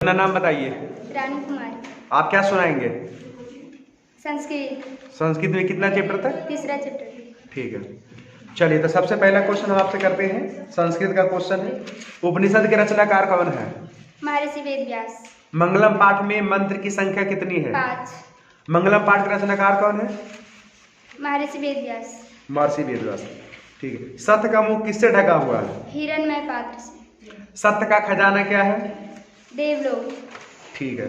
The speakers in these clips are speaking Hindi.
अपना नाम बताइए। रानी कुमारी। आप क्या सुनाएंगे? संस्कृत। संस्कृत में कितना चैप्टर था? तीसरा चैप्टर। ठीक है, चलिए तो सबसे पहला क्वेश्चन हम आपसे करते हैं। संस्कृत का क्वेश्चन है, उपनिषद के रचनाकार कौन है? महर्षि वेद व्यास। मंगलम पाठ में मंत्र की संख्या कितनी है? 5। मंगलम पाठ के रचनाकार कौन है? महर्षि वेद व्यास। महर्षि वेद व्यास। ठीक है, सत्य का मुख किससे ढका हुआ है? हिरणमय पात्र से। सत्य का खजाना क्या है? देवलोक। ठीक है,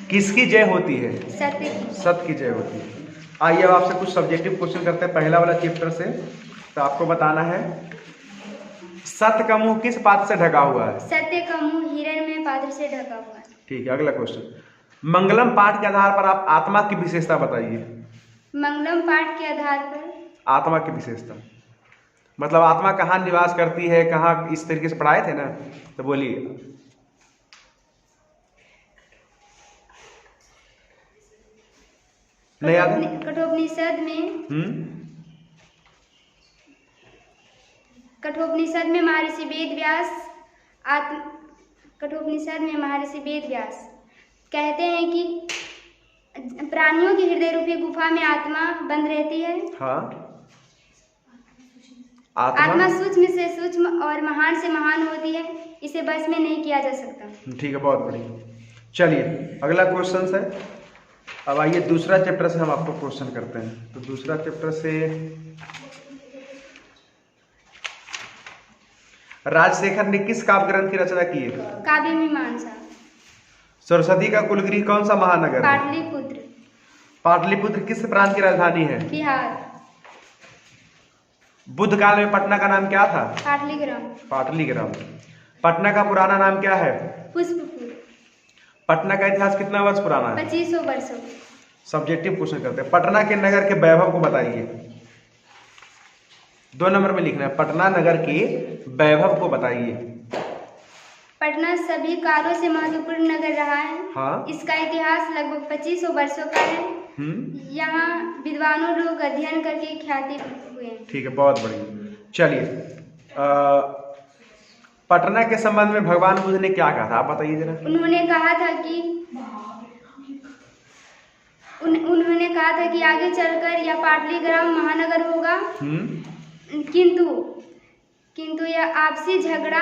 किसकी जय होती है? सत्य की। सत्य की जय होती है। आइए अब आपसे कुछ सब्जेक्टिव क्वेश्चन करते हैं पहला वाला चैप्टर से। तो आपको बताना है सत्य का मुंह किस पात्र से ढका हुआ है? सत्य का मुंह हिरणमय पात्र से ढका हुआ है। ठीक है, अगला क्वेश्चन, मंगलम पाठ के आधार पर आप आत्मा की विशेषता बताइए। मंगलम पाठ के आधार पर आत्मा की विशेषता मतलब आत्मा कहाँ निवास करती है, कहाँ, इस तरीके से पढ़ाए थे ना, तो बोलिए। नहीं याद है? कठोपनिषद में महर्षि वेद व्यास कठोपनिषद में महर्षि वेद व्यास कहते हैं कि प्राणियों की हृदय रूपी गुफा में आत्मा बंद रहती है। हाँ, आत्मा सूक्ष्म से सूक्ष्म और महान से महान होती है, इसे बस में नहीं किया जा सकता। ठीक है, बहुत बढ़िया। चलिए अगला क्वेश्चन है। अब आइए दूसरा चैप्टर से हम आपको क्वेश्चन करते हैं। तो दूसरा चैप्टर से राजशेखर ने किस काव्य ग्रंथ की रचना की है? काव्य मीमांसा। सरस्वती का कुलगृह कौन सा महानगर है? पाटलिपुत्र। पाटलिपुत्र किस प्रांत की राजधानी है? बिहार। बुद्ध काल में पटना का नाम क्या था? पाटलिग्राम। पाटलिग्राम। पटना का पुराना नाम क्या है? पुष्पपुर। पटना का इतिहास कितना वर्ष पुराना है? 2500 वर्षों। सब्जेक्टिव क्वेश्चन करते हैं। पटना के नगर के वैभव को बताइए। 2 नंबर में लिखना है, पटना नगर के वैभव को बताइए। पटना सभी कारों से महत्वपूर्ण नगर रहा है। हाँ? इसका इतिहास लगभग 2500 वर्षों का है। यहाँ विद्वानों लोग अध्ययन करके ख्याति हुए हैं। ठीक है, बहुत बढ़िया। चलिए पटना के संबंध में भगवान बुद्ध ने क्या कहा था, आप बताइए जरा। उन्होंने कहा था कि आगे चलकर यह पाटलिग्राम महानगर होगा। किंतु यह आपसी झगड़ा,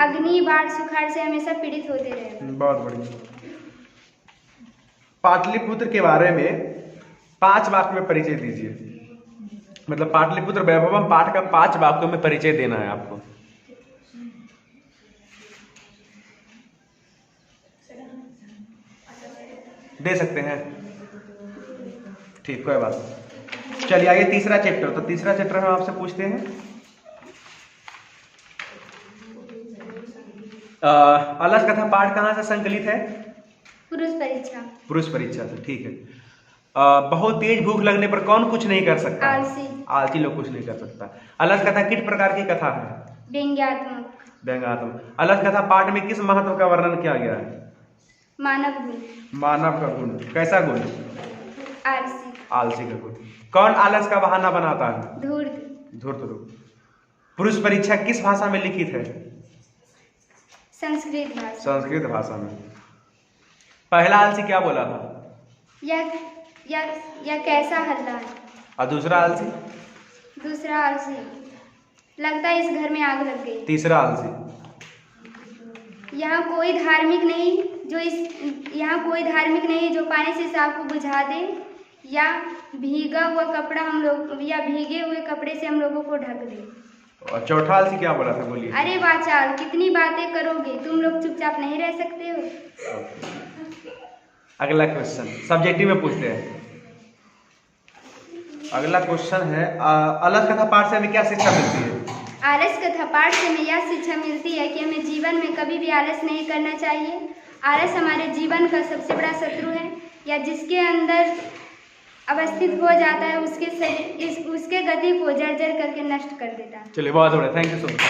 अग्नि, बाढ़, सुखाड़ से हमेशा पीड़ित होते रहे। बहुत बढ़िया। पाटलिपुत्र के बारे में 5 वाक्य में परिचय दीजिए। मतलब पाटलिपुत्र वैभवम पाठ का 5 वाक्यों में परिचय देना है आपको। दे सकते हैं? ठीक, कोई बात नहीं। चलिए आइए तीसरा चैप्टर। तो तीसरा चैप्टर हम आपसे पूछते हैं अलस कथा पाठ कहाँ से संकलित है? पुरुष परीक्षा। पुरुष परीक्षा से। ठीक है। बहुत तेज भूख लगने पर कौन कुछ नहीं कर सकता? आलसी। आलसी लोग कुछ नहीं कर सकता। अलस कथा किस प्रकार की कथा है? व्यंग्यात्मक। व्यंग्यात्मक। अलस कथा पाठ में किस महत्व का वर्णन किया गया है? मानव गुण। मानव का गुण। कैसा गुण? आलसी। आलसी का गुण। कौन आलस का बहाना बनाता है? धूर्त। धूर्त लोग। पुरुष परीक्षा किस भाषा में लिखित है? संस्कृत भाषा। संस्कृत भाषा में। पहला आलसी क्या बोला था? यह कैसा हल्ला है। और दूसरा आलसी? दूसरा आलसी, लगता है इस घर में आग लग गई। तीसरा आलसी? यहाँ कोई धार्मिक नहीं जो पानी से सांप को बुझा दे, या भीगे हुए कपड़े से हम लोगों को ढक दे। और चौथा आलसी क्या बोला था, बोलिए। अरे वाचाल, कितनी बातें करोगे, तुम लोग चुपचाप नहीं रह सकते हो। अगला क्वेश्चन सब्जेक्टिव में पूछते हैं। अगला क्वेश्चन है अलस कथा पाठ से हमें क्या शिक्षा मिलती है? आलस कथा पाठ से हमें यह शिक्षा मिलती है कि हमें जीवन में कभी भी आलस नहीं करना चाहिए। आलस हमारे जीवन का सबसे बड़ा शत्रु है, या जिसके अंदर अवस्थित हो जाता है उसके गति को जर्जर करके नष्ट कर देता है। चलिए, बहुत बढ़िया, थैंक यू सो मच।